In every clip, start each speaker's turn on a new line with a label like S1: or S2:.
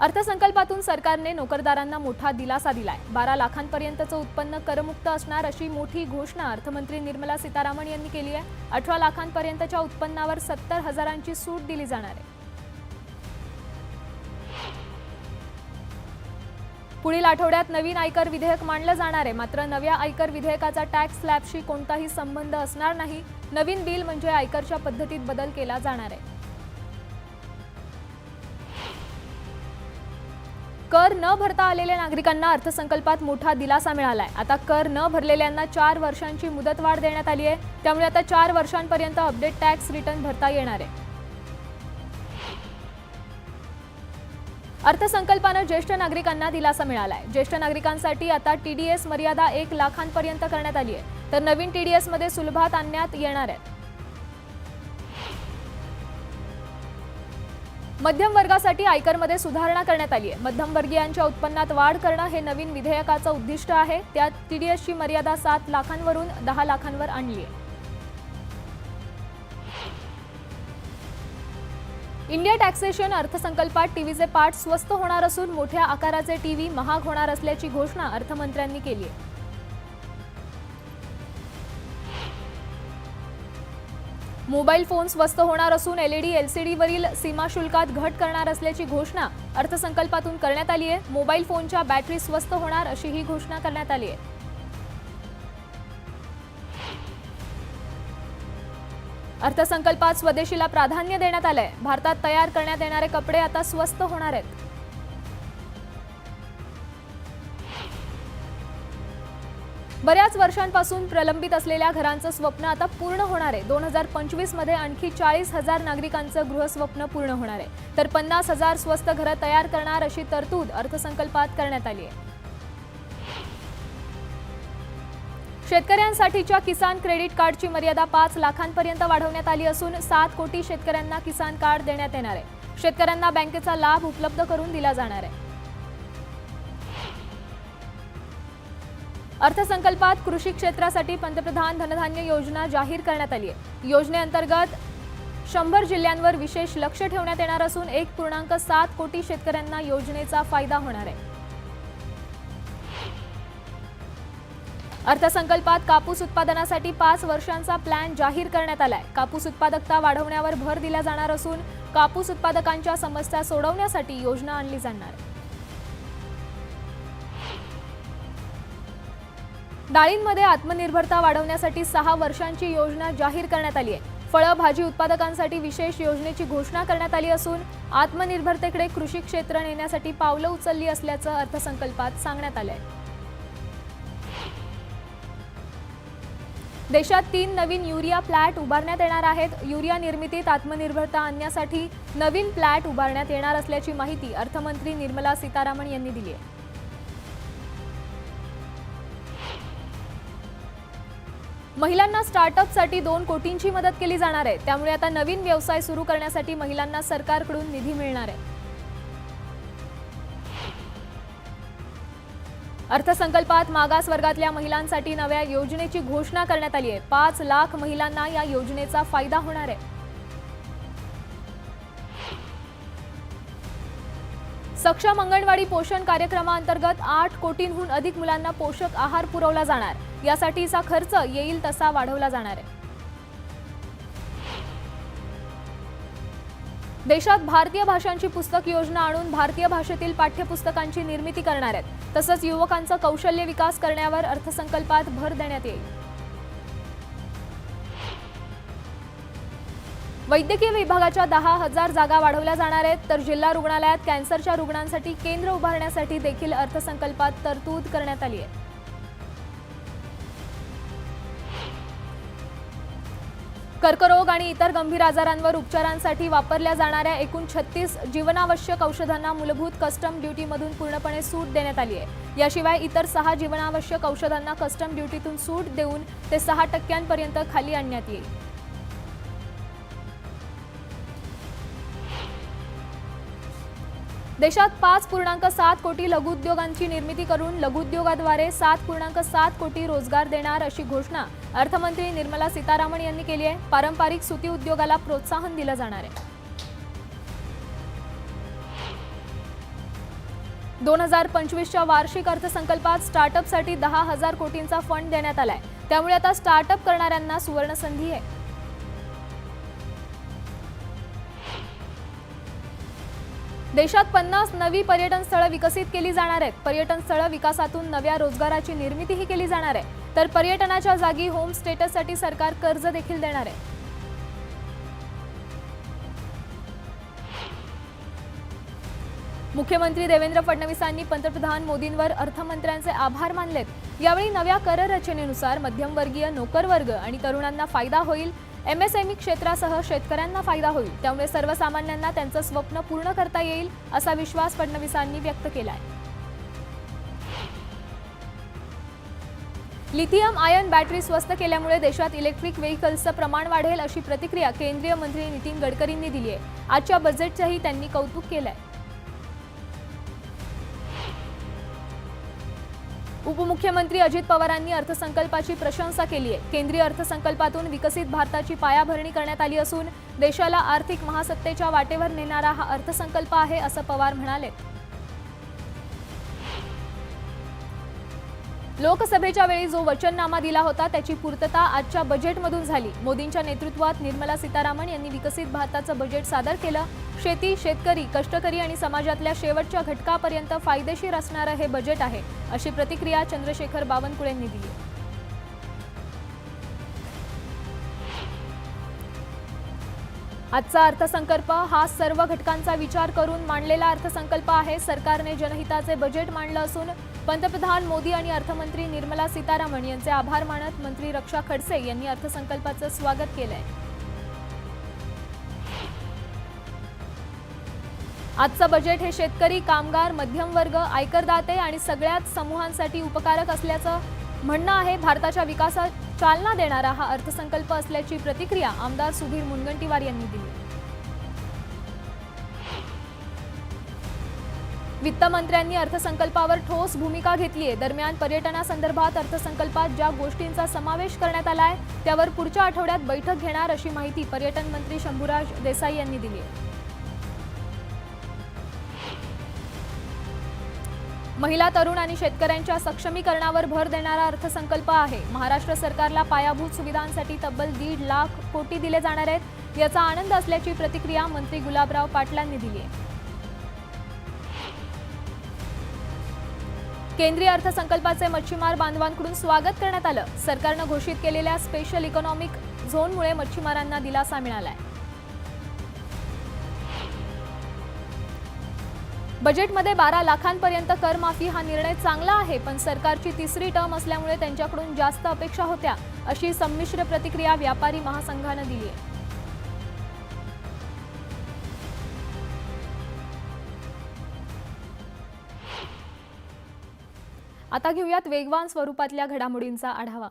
S1: अर्थसंकल्पातून सरकारने नोकरदारांना मोठा दिलासा दिलाय। 12 लाखांपर्यंतचं उत्पन्न करमुक्त असणार अशी मोठी घोषणा अर्थमंत्री निर्मला सीतारामन यांनी केली आहे। 18 लाखांपर्यंतच्या उत्पन्नावर 70,000ची सूट दिली जाणार आहे। पुढील आठवड्यात नवीन आयकर विधेयक मांडलं जाणार आहे। मात्र नव्या आयकर विधेयकाचा टॅक्स स्लॅबशी कोणताही संबंध असणार नाही। नवीन बिल म्हणजे आयकरच्या पद्धतीत बदल केला जाणार आहे। कर न भरता आलेल्या नागरिकांना अर्थसंकल्पात मोठा दिलासा मिळालाय। आता कर न भरलेल्यांना 4 वर्षांची मुदतवाढ देण्यात आली आहे। त्यामुळे आता 4 वर्षांपर्यंत अपडेट टॅक्स रिटर्न भरता येणार आहे। अर्थसंकल्पाने ज्येष्ठ नागरिकांना दिलासा मिळालाय। ज्येष्ठ नागरिकांसाठी आता टीडीएस मर्यादा 1 लाखांपर्यंत करण्यात आली आहे, तर नवीन टीडीएस मध्ये सुलभात आणण्यात येणार आहे। मध्यम वर्गासाठी आयकरमध्ये सुधारणा करण्यात आली आहे। मध्यमवर्गीयांच्या उत्पन्नात वाढ करणं हे नवीन विधेयकाचं उद्दिष्ट आहे। त्यात टीडीएसची मर्यादा 7 लाखांवरून 10 लाखांवर आणली आहे। इंडिया टॅक्सेशन अर्थसंकल्पात टीव्हीचे पार्ट स्वस्त होणार असून मोठ्या आकाराचे टीव्ही महाग होणार असल्याची घोषणा अर्थमंत्र्यांनी केली आहे। मोबाईल फोन स्वस्त होणार असून एलईडी एलसीडी वरील सीमा शुल्कात घट करणार असल्याची घोषणा अर्थसंकल्पातून करण्यात आली आहे। मोबाईल फोनच्या बॅटरी स्वस्त होणार अशी ही घोषणा करण्यात आली आहे। अर्थसंकल्पात स्वदेशीला प्राधान्य देण्यात आलंय। भारतात तयार करण्यात येणारे कपडे आता स्वस्त होणार आहेत। बऱ्याच वर्षांपासून प्रलंबित असलेल्या घरांचं स्वप्न आता पूर्ण होणार आहे। 2025 मध्ये आणखी 40,000 नागरिकांचं गृहस्वप्न पूर्ण होणार आहे, तर 50,000 स्वस्त घरं तयार करणार अशी तरतूद अर्थसंकल्पात करण्यात आली आहे। शेतकऱ्यांसाठीच्या किसान क्रेडिट कार्डची मर्यादा 5 लाखांपर्यंत वाढवण्यात आली असून 7 कोटी शेतकऱ्यांना किसान कार्ड देण्यात येणार आहे। शेतकऱ्यांना बँकेचा लाभ उपलब्ध करून दिला जाणार आहे। अर्थसंकल्पात कृषी क्षेत्रासाठी पंतप्रधान धनधान्य योजना जाहीर करण्यात आली आहे। योजनेअंतर्गत 100 जिल्ह्यांवर विशेष लक्ष ठेवण्यात येणार असून 1.7 कोटी शेतकऱ्यांना योजनेचा फायदा होणार आहे। अर्थसंकल्पात कापूस उत्पादनासाठी 5 वर्षांचा प्लॅन जाहीर करण्यात आलाय। कापूस उत्पादकता वाढवण्यावर भर दिला जाणार असून कापूस उत्पादकांच्या समस्या सोडवण्यासाठी योजना आणली जाणार आहे। डाळींमध्ये आत्मनिर्भरता वाढवण्यासाठी 6 वर्षांची योजना जाहीर करण्यात आली आहे। फळं भाजी उत्पादकांसाठी विशेष योजनेची घोषणा करण्यात आली असून आत्मनिर्भरतेकडे कृषी क्षेत्र नेण्यासाठी पावलं उचलली असल्याचं अर्थसंकल्पात सांगण्यात आलंय। देशात 3 नवीन युरिया प्लॅंट उभारण्यात येणार आहेत। युरिया निर्मितीत आत्मनिर्भरता आणण्यासाठी नवीन प्लॅंट उभारण्यात येणार असल्याची माहिती अर्थमंत्री निर्मला सीतारामन यांनी दिली आहे। महिलांना स्टार्टअपसाठी 2 कोटींची मदत केली जाणार आहे। त्यामुळे आता नवीन व्यवसाय सुरू करण्यासाठी महिलांना सरकारकडून निधी मिळणार आहे। अर्थसंकल्पात मागास वर्गातल्या महिलांसाठी नव्या योजनेची घोषणा करण्यात आली आहे। 5 लाख महिलांना या योजनेचा फायदा होणार आहे। सक्षम अंगणवाडी पोषण कार्यक्रमाअंतर्गत 8 कोटींहून अधिक मुलांना पोषक आहार पुरवला जाणार। यासाठीचा खर्च येईल तसा वाढवला जाणार आहे। देशात भारतीय भाषांची पुस्तक योजना आणून भारतीय भाषेतील पाठ्यपुस्तकांची निर्मिती करणार आहेत। तसंच युवकांचा कौशल्य विकास करण्यावर अर्थसंकल्पात भर देण्यात येईल। वैद्यकीय विभागाच्या 10,000 जागा वाढवल्या जाणार आहेत, तर जिल्हा रुग्णालयात कॅन्सरच्या रुग्णांसाठी केंद्र उभारण्यासाठी देखील अर्थसंकल्पात तरतूद करण्यात आली आहे। कर्करोग आणि इतर गंभीर आजारांवर उपचारांसाठी वापरल्या जाणाऱ्या एकूण 36 जीवनावश्यक औषधांना मूलभूत कस्टम ड्युटीमधून पूर्णपणे सूट देण्यात आली आहे। याशिवाय इतर 6 जीवनावश्यक औषधांना कस्टम ड्युटीतून सूट देऊन ते 6% खाली आणण्यात येईल। देशात 5.7 कोटी लघुउद्योगांची निर्मिती करून लघुउद्योगाद्वारे 7.7 कोटी रोजगार देणार अशी घोषणा अर्थमंत्री निर्मला सीतारामन यांनी केली आहे। पारंपरिक सुती उद्योगाला प्रोत्साहन दिलं जाणार आहे। 2025च्या वार्षिक अर्थसंकल्पात स्टार्टअपसाठी 10,000 कोटींचा फंड देण्यात आलाय। त्यामुळे आता स्टार्टअप करणाऱ्यांना सुवर्ण संधी आहे। देशात 50 नवी पर्यटन स्थळं विकसित केली जाणार आहेत। पर्यटन स्थळं विकासातून नव्या रोजगाराची निर्मितीही केली जाणार आहे। तर पर्यटनाच्या जागी होम स्टेटससाठी सरकार कर्ज देखील देणार आहे। मुख्यमंत्री देवेंद्र फडणवीसांनी पंतप्रधान मोदींवर अर्थमंत्र्यांचे आभार मानलेत। यावेळी नव्या कर रचनेनुसार मध्यमवर्गीय नोकरवर्ग आणि तरुणांना फायदा होईल। एमएसएमई क्षेत्रासह शेतकऱ्यांना फायदा होईल। त्यामुळे सर्वसामान्यांना त्यांचं स्वप्न पूर्ण करता येईल असा विश्वास फडणवीसांनी व्यक्त केलाय। लिथियम आयन बॅटरी स्वस्त केल्यामुळे देशात इलेक्ट्रिक व्हेकल्सचं प्रमाण वाढेल अशी प्रतिक्रिया केंद्रीय मंत्री नितीन गडकरींनी दिली आहे। आजच्या बजेटचंही त्यांनी कौतुक केलंय। उपमुख्यमंत्री अजित पवारांनी अर्थसंकल्पाची प्रशंसा केली आहे। केंद्रीय अर्थसंकल्पातून विकसित भारताची पायाभरणी करण्यात आली असून देशाला आर्थिक महासत्तेच्या वाटेवर नेणारा हा अर्थसंकल्प आहे असं पवार म्हणाले। लोकसभेच्या वेळी जो वचननामा दिला होता त्याची पूर्तता आजच्या बजेटमधून झाली। मोदींच्या नेतृत्वात निर्मला सीतारामन यांनी विकसित भारताचं बजेट सादर केलं। शेती, शेतकरी, कष्टकरी आणि समाजातल्या शेवटच्या घटकापर्यंत फायदेशीर असणारं हे बजेट आहे अशी प्रतिक्रिया चंद्रशेखर बावनकुळेंनी दिली। आजचा अर्थसंकल्प हा सर्व घटकांचा विचार करून मांडलेला अर्थसंकल्प आहे। सरकारने जनहिताचे बजेट मांडलं असून पंतप्रधान मोदी आणि अर्थमंत्री निर्मला सीतारामन यांचे आभार मानत मंत्री रक्षा खडसे यांनी अर्थसंकल्पाचं स्वागत केलंय। आजचं बजेट हे शेतकरी, कामगार, मध्यमवर्ग, आयकरदाते आणि सगळ्याच समूहांसाठी उपकारक असल्याचं म्हणणं आहे। भारताच्या विकासात चालना देणारा हा अर्थसंकल्प असल्याची प्रतिक्रिया आमदार सुधीर मुनगंटीवार यांनी दिली। वित्तमंत्र्यांनी अर्थसंकल्पावर ठोस भूमिका घेतली आहे। दरम्यान पर्यटनासंदर्भात अर्थसंकल्पात ज्या गोष्टींचा समावेश करण्यात आलाय त्यावर पुढच्या आठवड्यात बैठक घेणार अशी माहिती पर्यटन मंत्री शंभूराज देसाई यांनी दिली आहे। महिला, तरुण आणि शेतकऱ्यांच्या सक्षमीकरणावर भर देणारा अर्थसंकल्प आहे। महाराष्ट्र सरकारला पायाभूत सुविधांसाठी तब्बल 1.5 लाख कोटी दिले जाणार आहेत। याचा आनंद असल्याची प्रतिक्रिया मंत्री गुलाबराव पाटलांनी दिली आहे। केंद्रीय अर्थसंकल्पाचे मच्छीमार बांधवांकडून स्वागत करण्यात आलं। सरकारनं घोषित केलेल्या स्पेशल इकॉनॉमिक झोनमुळे मच्छीमारांना दिलासा मिळालाय। बजेटमध्ये 12 लाखांपर्यंत करमाफी हा निर्णय चांगला आहे, पण सरकारची तिसरी टर्म असल्यामुळे त्यांच्याकडून जास्त अपेक्षा होत्या अशी संमिश्र प्रतिक्रिया व्यापारी महासंघानं दिली आहे। आता घेऊयात वेगवान स्वरूपातल्या घडामोडींचा आढावा।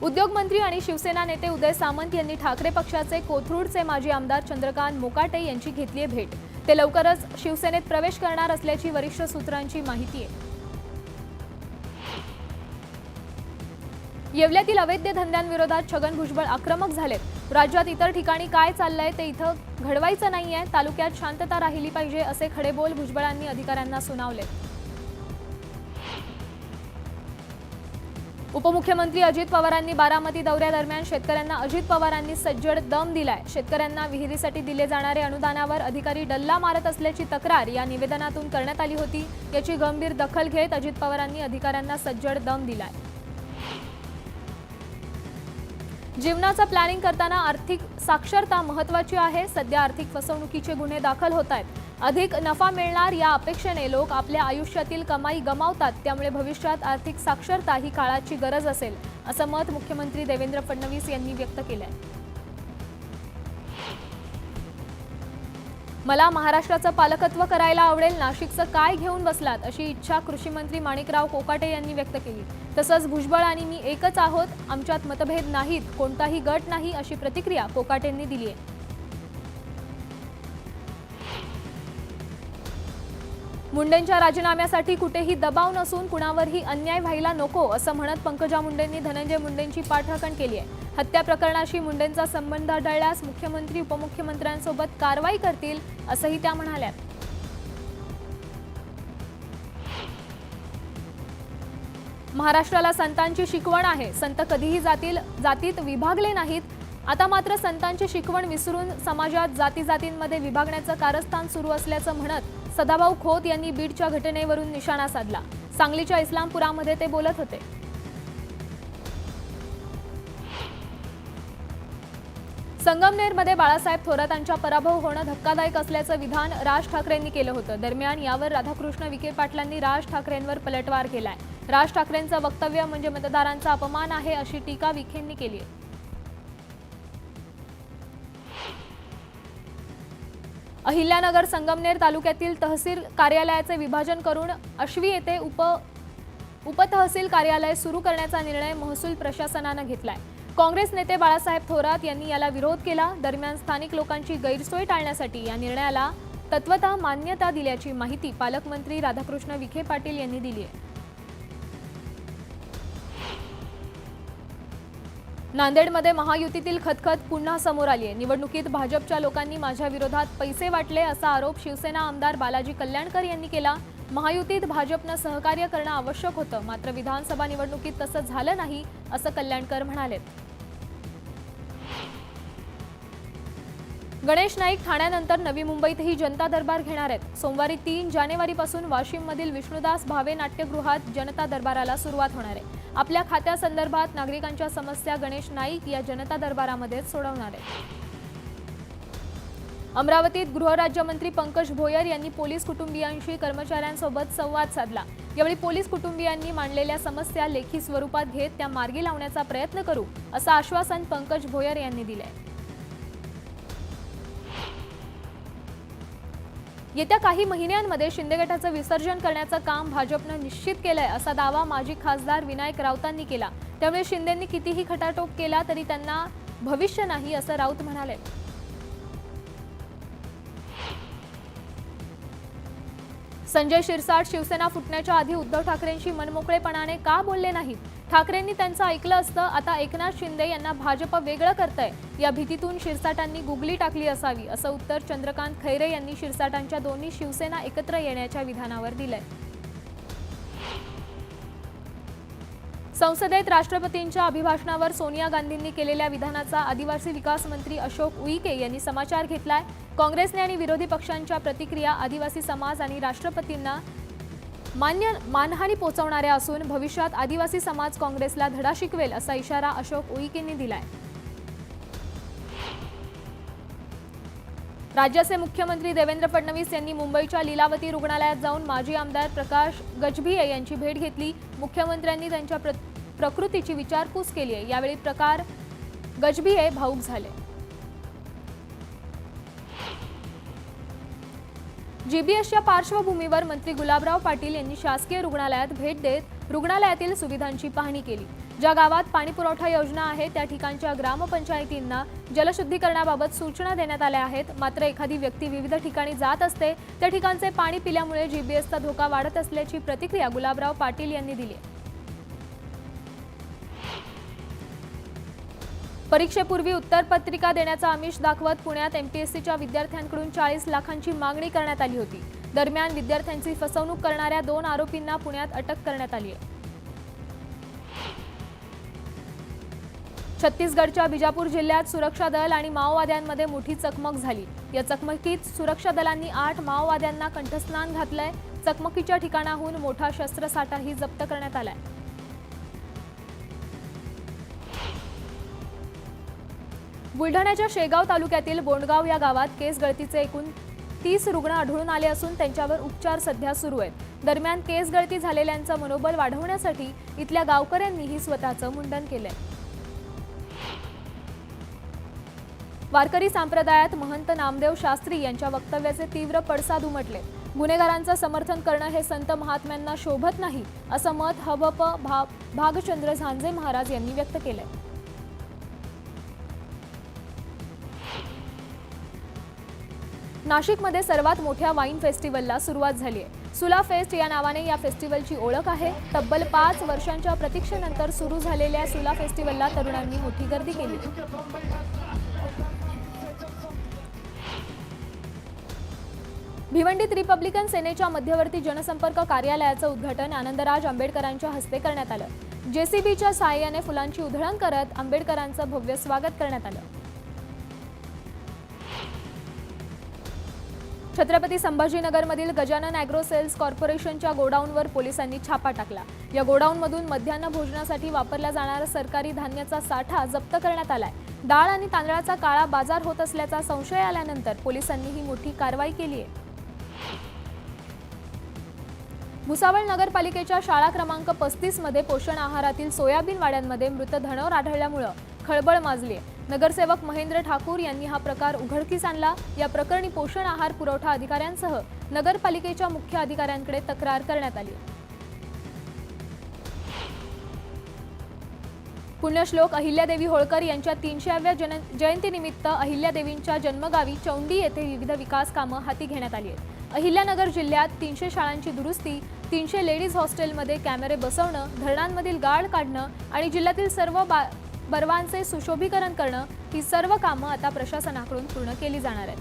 S1: उद्योगमंत्री आणि शिवसेना नेते उदय सामंत यांनी ठाकरे पक्षाचे कोथरूडचे माजी आमदार चंद्रकांत मोकाटे यांची घेतली भेट। ते लवकरच शिवसेनेत प्रवेश करणार असल्याची वरिष्ठ सूत्रांची माहिती आहे। येवल्यातील अवैध धंद्यांविरोधात छगन भुजबळ आक्रमक झालेत। राज्यात इतर ठिकाणी काय चाललंय ते इथं घडवायचं नाहीये, तालुक्यात शांतता राहिली पाहिजे असे खडेबोल भुजबळांनी अधिकाऱ्यांना सुनावले। उपमुख्यमंत्री अजित पवारांनी बारामती दौऱ्यादरम्यान शेतकऱ्यांना अजित पवारांनी सज्जड दम दिलाय। शेतकऱ्यांना विहिरीसाठी दिले जाणारे अनुदानावर अधिकारी डल्ला मारत असल्याची तक्रार या निवेदनातून करण्यात आली होती। याची गंभीर दखल घेत अजित पवारांनी अधिकाऱ्यांना सज्जड दम दिलाय। जीवनाचं प्लॅनिंग करताना आर्थिक साक्षरता महत्त्वाची आहे। सध्या आर्थिक फसवणुकीचे गुन्हे दाखल होत आहेत। अधिक नफा मिळणार या अपेक्षेने लोक आपल्या आयुष्यातील कमाई गमावतात। त्यामुळे भविष्यात आर्थिक साक्षरता ही काळाची गरज असेल असं मत मुख्यमंत्री देवेंद्र फडणवीस यांनी व्यक्त केलंय। मला महाराष्ट्राचं पालकत्व करायला आवडेल। नाशिकचं काय घेऊन बसलात अशी इच्छा कृषी मंत्री माणिकराव कोकाटे यांनी व्यक्त केली। तसंच भुजबळ आणि मी एकच आहोत, आमच्यात मतभेद नाहीत, कोणताही गट नाही अशी प्रतिक्रिया कोकाटेंनी दिली आहे। मुंडेंच्या राजीनाम्यासाठी कुठेही दबाव नसून कुणावरही अन्याय व्हायला नको असं म्हणत पंकजा मुंडेंनी धनंजय मुंडेंची पाठराखण केली आहे. हत्या प्रकरणाशी मुंडेंचा संबंध आढळल्यास मुख्यमंत्री उपमुख्यमंत्र्यांसोबत कारवाई करतील असंही त्या म्हणाल्या. महाराष्ट्राला संतांची शिकवण आहे. संत कधीही जातीत विभागले नाहीत. आता मात्र संतांची शिकवण विसरून समाजात जातीजातींमध्ये विभागण्याचं कारस्थान सुरू असल्याचं म्हणत सदाभाऊ खोत यांनी बीडच्या घटनेवरून निशाणा साधला. सांगलीच्या इस्लामपुरामध्ये ते बोलत होते. संगमनेरमध्ये बाळासाहेब थोरातांच्या पराभव होणं धक्कादायक असल्याचं विधान राज ठाकरेंनी केलं होतं. दरम्यान यावर राधाकृष्ण विखे पाटलांनी राज ठाकरेंवर पलटवार केलाय. राज ठाकरेंचं वक्तव्य म्हणजे मतदारांचा अपमान आहे अशी टीका विखेंनी केली आहे. अहिल्यानगर संगमनेर तालुक्यातील तहसील कार्यालयाचे विभाजन करून आश्वी येथे उपतहसील कार्यालय सुरू करण्याचा निर्णय महसूल प्रशासनानं घेतलाय. काँग्रेस नेते बाळासाहेब थोरात यांनी याला विरोध केला. दरम्यान स्थानिक लोकांची गैरसोय टाळण्यासाठी या निर्णयाला तत्वतः मान्यता दिल्याची माहिती पालकमंत्री राधाकृष्ण विखे पाटील यांनी दिली आहे. नांदेडमध्ये महायुतीतील खतखत पुन्हा समोर आली आहे. निवडणुकीत भाजपच्या लोकांनी माझ्या विरोधात पैसे वाटले असा आरोप शिवसेना आमदार बालाजी कल्याणकर यांनी केला. महायुतीत भाजपनं सहकार्य करणं आवश्यक होतं, मात्र विधानसभा निवडणुकीत तसं झालं नाही असं कल्याणकर म्हणाले. गणेश नाईक ठाण्यानंतर नवी मुंबईतही जनता दरबार घेणार आहेत. सोमवारी 3 जानेवारीपासून वाशिममधील विष्णुदास भावे नाट्यगृहात जनता दरबाराला सुरुवात होणार आहे. आपल्या खात्यासंदर्भात नागरिकांच्या समस्या गणेश नाईक या जनता दरबारामध्ये सोडवणार आहेत. अमरावतीत गृहराज्यमंत्री पंकज भोयर यांनी पोलीस कुटुंबियांशी कर्मचाऱ्यांसोबत संवाद साधला. यावेळी पोलीस कुटुंबियांनी मांडलेल्या समस्या लेखी स्वरूपात घेत त्या मार्गी लावण्याचा प्रयत्न करू असं आश्वासन पंकज भोयर यांनी दिलंय. येत्या काही महिन्यांमध्ये शिंदे गटाचं विसर्जन करण्याचं काम भाजपनं निश्चित केलंय असा दावा माजी खासदार विनायक राऊतांनी केला. त्यामुळे शिंदेंनी कितीही खटाटोप केला तरी त्यांना भविष्य नाही असं राऊत म्हणाले. संजय शिरसाट शिवसेना फुटण्याच्या आधी उद्धव ठाकरेंशी मनमोकळेपणाने का बोलले नाहीत? ठाकरेंनी त्यांचं ऐकलं असतं. आता एकनाथ शिंदे यांना भाजप वेगळं करतंय या भीतीतून शिरसाटांनी गुगली टाकली असावी असं उत्तर चंद्रकांत खैरे यांनी शिरसाटांच्या दोन्ही शिवसेना एकत्र येण्याच्या विधानावर दिलंय. संसदेत राष्ट्रपतींच्या अभिभाषणावर सोनिया गांधींनी केलेल्या विधानाचा आदिवासी विकास मंत्री अशोक उईके यांनी समाचार घेतलाय. काँग्रेसने आणि विरोधी पक्षांच्या प्रतिक्रिया आदिवासी समाज आणि राष्ट्रपतींना मानहानी पोहोचवणाऱ्या असून भविष्यात आदिवासी समाज काँग्रेसला धडा शिकवेल असा इशारा अशोक उईकेंनी दिलाय. राज्याचे मुख्यमंत्री देवेंद्र फडणवीस यांनी मुंबईच्या लीलावती रुग्णालयात जाऊन माजी आमदार प्रकाश गजभिये यांची भेट घेतली. मुख्यमंत्र्यांनी त्यांच्या प्रकृतीची विचारपूस केली आहे. यावेळी प्रकाश गजभिये भावूक झाले. जीबीएसच्या पार्श्वभूमीवर मंत्री गुलाबराव पाटील यांनी शासकीय रुग्णालयात भेट देत रुग्णालयातील सुविधांची पाहणी केली. ज्या गावात पाणीपुरवठा योजना आहे त्या ठिकाणच्या ग्रामपंचायतींना जलशुद्धीकरणाबाबत सूचना देण्यात आल्या आहेत. मात्र एखादी व्यक्ती विविध ठिकाणी जात असते, त्या ठिकाणचे पाणी पिल्यामुळे जीबीएसचा धोका वाढत असल्याची प्रतिक्रिया गुलाबराव पाटील यांनी दिली. परीक्षेपूर्वी उत्तरपत्रिका देण्याचा आमिष दाखवत पुण्यात एमपीएससीच्या विद्यार्थ्यांकडून 40 लाखांची मागणी करण्यात आली होती. दरम्यान विद्यार्थ्यांची फसवणूक करणाऱ्या 2 आरोपींना पुण्यात अटक करण्यात आली आहे. छत्तीसगडच्या बिजापूर जिल्ह्यात सुरक्षा दल आणि माओवाद्यांमध्ये मोठी चकमक झाली. या चकमकीत सुरक्षा दलांनी 8 माओवाद्यांना कंठस्नान घातलंय. चकमकीच्या ठिकाणाहून मोठा शस्त्रसाठाही जप्त करण्यात आलाय. बुलढाण्याच्या शेगाव तालुक्यातील बोंडगाव या गावात केस गळतीचे एकूण 30 रुग्ण आढळून आले असून त्यांच्यावर उपचार सध्या सुरू आहेत. दरम्यान केस गळती झालेल्यांचं मनोबल वाढवण्यासाठी इथल्या गावकऱ्यांनीही स्वतःचं मुंडन केलंय. वारकरी संप्रदायात महंत नामदेव शास्त्री यांच्या वक्तव्याचे तीव्र पडसाद उमटले. गुन्हेगारांचं समर्थन करणं हे संत महात्म्यांना शोभत नाही असं मत हबप भागचंद्र झांजे महाराज यांनी व्यक्त केलंय. नाशिकमध्ये सर्वात मोठ्या वाईन फेस्टिवलला सुरुवात झाली आहे. सुला फेस्ट या नावाने या फेस्टिवलची ओळख आहे। तब्बल 5 वर्षांच्या प्रतीक्षेनंतर सुरू झालेल्या सुला फेस्टिवलला तरुणांनी मोठी गर्दी केली। भिवंडीत रिपब्लिकन सेनेच्या मध्यवर्ती जनसंपर्क कार्यालयाचं उद्घाटन आनंदराज आंबेडकरांच्या हस्ते करण्यात आलं। जेसीबीच्या सहाय्याने फुलांची उधळण करत आंबेडकरांचं भव्य स्वागत करण्यात आलं। छत्रपती संभाजीनगरमधील गजानन ॲग्रो सेल्स कॉर्पोरेशनच्या गोडाऊनवर पोलिसांनी छापा टाकला। या गोडाऊनमधून मध्यान्ह भोजनासाठी वापरला जाणारा सरकारी धान्याचा साठा जप्त करण्यात आलाय। डाळ आणि तांदळाचा काळा बाजार होत असल्याचा संशय आल्यानंतर पोलिसांनी ही मोठी कारवाई केली आहे। भुसावळ नगरपालिकेच्या शाळा क्रमांक 35 मध्ये पोषण आहारातील सोयाबीन वाड्यांमध्ये मृत धनवर आढळल्यामुळे खळबळ माजली आहे। नगरसेवक महेंद्र ठाकूर यांनी हा प्रकार उघडकीस आणला। या प्रकरणी पोषण आहार पुरवठा अधिकाऱ्यांसह नगरपालिकेच्या मुख्य अधिकाऱ्यांकडे तक्रार करण्यात आली। पुण्यश्लोक अहिल्यादेवी होळकर यांच्या 300व्या जयंतीनिमित्त अहिल्यादेवींच्या जन्मगावी चौंडी येथे विविध विकास कामं हाती घेण्यात आली आहेत। अहिल्यानगर जिल्ह्यात 300 शाळांची दुरुस्ती, 300 लेडीज हॉस्टेलमध्ये कॅमेरे बसवणं, धरणांमधील गाळ काढणं आणि जिल्ह्यातील सर्व बर्वांचे सुशोभीकरण करणं ही सर्व कामं आता प्रशासनाकडून पूर्ण केली जाणार आहेत।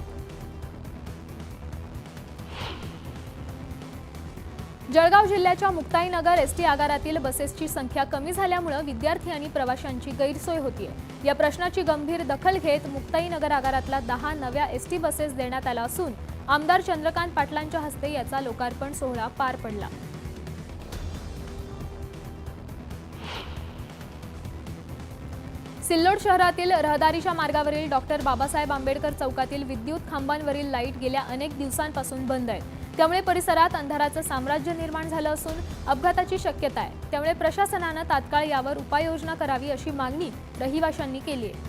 S1: जळगाव जिल्ह्याच्या मुक्ताईनगर एसटी आगारातील बसेसची संख्या कमी झाल्यामुळे विद्यार्थी आणि प्रवाशांची गैरसोय होतीये। या प्रश्नाची गंभीर दखल घेत मुक्ताईनगर आगारातल्या 10 नव्या एसटी बसेस देण्यात आल्या असून आमदार चंद्रकांत पाटलांच्या हस्ते याचा लोकार्पण सोहळा पार पडला। सिल्लोड शहरातील रहदारीच्या मार्गावरील डॉक्टर बाबासाहेब आंबेडकर चौकातील विद्युत खांबांवरील लाईट गेल्या अनेक दिवसांपासून बंद आहेत। त्यामुळे परिसरात अंधाराचं साम्राज्य निर्माण झालं असून अपघाताची शक्यता आहे। त्यामुळे प्रशासनानं तात्काळ यावर उपाययोजना करावी अशी मागणी रहिवाशांनी केली आहे।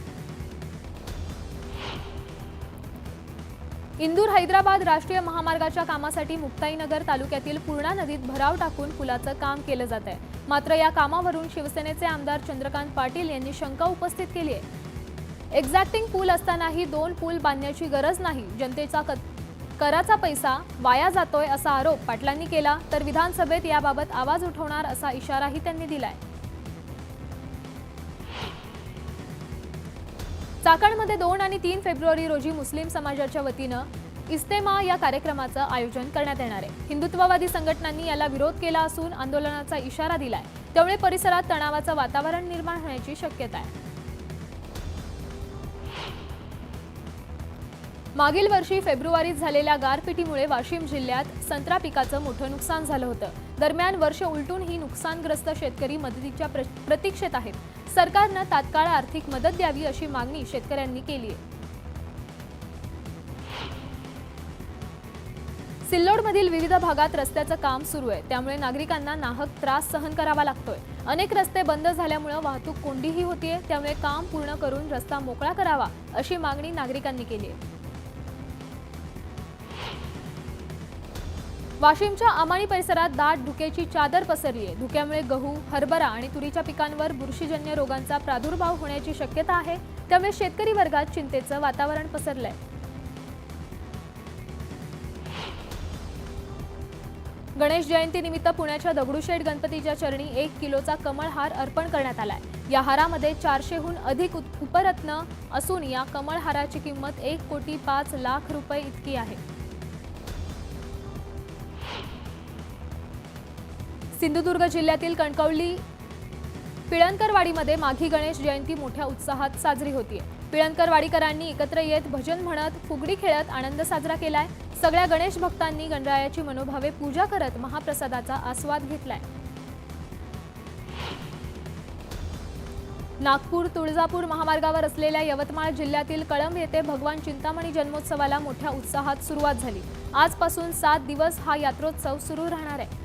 S1: इंदूर हैदराबाद राष्ट्रीय महामार्गाच्या कामासाठी मुक्ताईनगर तालुक्यातील पूर्णा नदीत भराव टाकून पुलाचं काम केलं जात आहे। मात्र या कामावरून शिवसेनेचे आमदार चंद्रकांत पाटील यांनी शंका उपस्थित केली आहे। एक्झॅक्टिंग पूल असतानाही 2 पूल बांधण्याची गरज नाही, जनतेचा कराचा पैसा वाया जातोय असा आरोप पाटलांनी केला। तर विधानसभेत याबाबत आवाज उठवणार असा इशाराही त्यांनी दिलाय। चाकणमध्ये 2 आणि 3 फेब्रुवारी रोजी मुस्लिम समाजाच्या वतीनं इस्तेमा या कार्यक्रमाचं आयोजन करण्यात येणार आहे। हिंदुत्ववादी संघटनांनी याला विरोध केला असून आंदोलनाचा इशारा दिलाय। त्यामुळे परिसरात तणावाचं वातावरण निर्माण होण्याची शक्यता आहे। मागील वर्षी फेब्रुवारीत झालेल्या गारपिटीमुळे वाशिम जिल्ह्यात संत्रा पिकाचं मोठं नुकसान झालं होतं। दरम्यान वर्ष उलटून ही नुकसानग्रस्त शेतकरी मदतीच्या प्रतीक्षेत आहेत। सरकारनं तात्काळ आर्थिक मदत द्यावी अशी मागणी शेतकऱ्यांनी केली आहे। सिल्लोडमधील विविध भागात रस्त्याचं काम सुरू आहे। त्यामुळे नागरिकांना नाहक त्रास सहन करावा लागतोय। अनेक रस्ते बंद झाल्यामुळे वाहतूक कोंडीही होतीये। त्यामुळे काम पूर्ण करून रस्ता मोकळा करावा अशी मागणी नागरिकांनी केली आहे। वाशिमच्या अमाणी परिसरात दाट धुक्याची चादर पसरली आहे। धुक्यामुळे गहू, हरभरा आणि तुरीच्या पिकांवर बुरशीजन्य रोगांचा प्रादुर्भाव होण्याची शक्यता आहे। त्यामुळे शेतकरी वर्गात चिंतेचं वातावरण पसरलंय। गणेश जयंतीनिमित्त पुण्याच्या दगडूशेठ गणपतीच्या चरणी 1 किलोचा कमळ हार अर्पण करण्यात आलाय। या हारामध्ये 400हून अधिक उपरत्न असून या कमळ हाराची किंमत 1,05,00,000 रुपये इतकी आहे। सिंधुदुर्ग जिल्ह्यातील कणकवली पिळणकरवाडीमध्ये माघी गणेश जयंती मोठ्या उत्साहात साजरी होतीये। पिळणकरवाडीकरांनी एकत्र येत भजन म्हणत, फुगडी खेळत आनंद साजरा केलाय। सगळ्या गणेश भक्तांनी गणरायाची मनोभावे पूजा करत महाप्रसादाचा आस्वाद घेतलाय। नागपूर तुळजापूर महामार्गावर असलेल्या यवतमाळ जिल्ह्यातील कळंब येथे भगवान चिंतामणी जन्मोत्सवाला मोठ्या उत्साहात सुरुवात झाली। आजपासून 7 दिवस हा यात्रोत्सव सुरू राहणार आहे।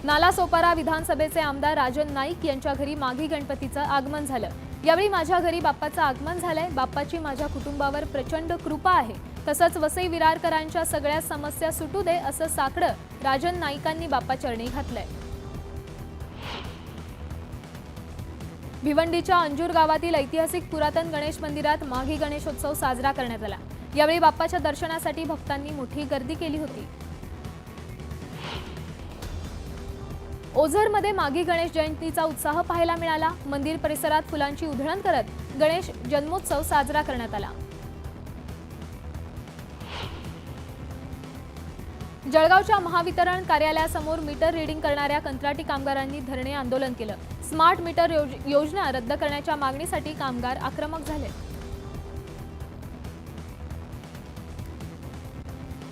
S1: नालासोपारा विधानसभेचे आमदार राजन नाईक यांच्या घरी माघी गणपतीचं आगमन झालं। यावेळी माझ्या घरी बाप्पाचं आगमन झालंय। बाप्पाची माझ्या कुटुंबावर प्रचंड कृपा आहे। तसंच वसई विरारकरांच्या सगळ्या समस्या सुटू दे असं साकडं राजन नाईकांनी बाप्पा चरणी घातलंय। भिवंडीच्या अंजूर गावातील ऐतिहासिक पुरातन गणेश मंदिरात माघी गणेशोत्सव साजरा करण्यात आला। यावेळी बाप्पाच्या दर्शनासाठी भक्तांनी मोठी गर्दी केली होती। ओझरमध्ये माघी गणेश जयंतीचा उत्साह पाहायला मिळाला। मंदिर परिसरात फुलांची उधळण करत गणेश जन्मोत्सव साजरा करण्यात आला। जळगावच्या महावितरण कार्यालयासमोर मीटर रीडिंग करणाऱ्या कंत्राटी कामगारांनी धरणे आंदोलन केलं। स्मार्ट मीटर योजना रद्द करण्याच्या मागणीसाठी कामगार आक्रमक झाले।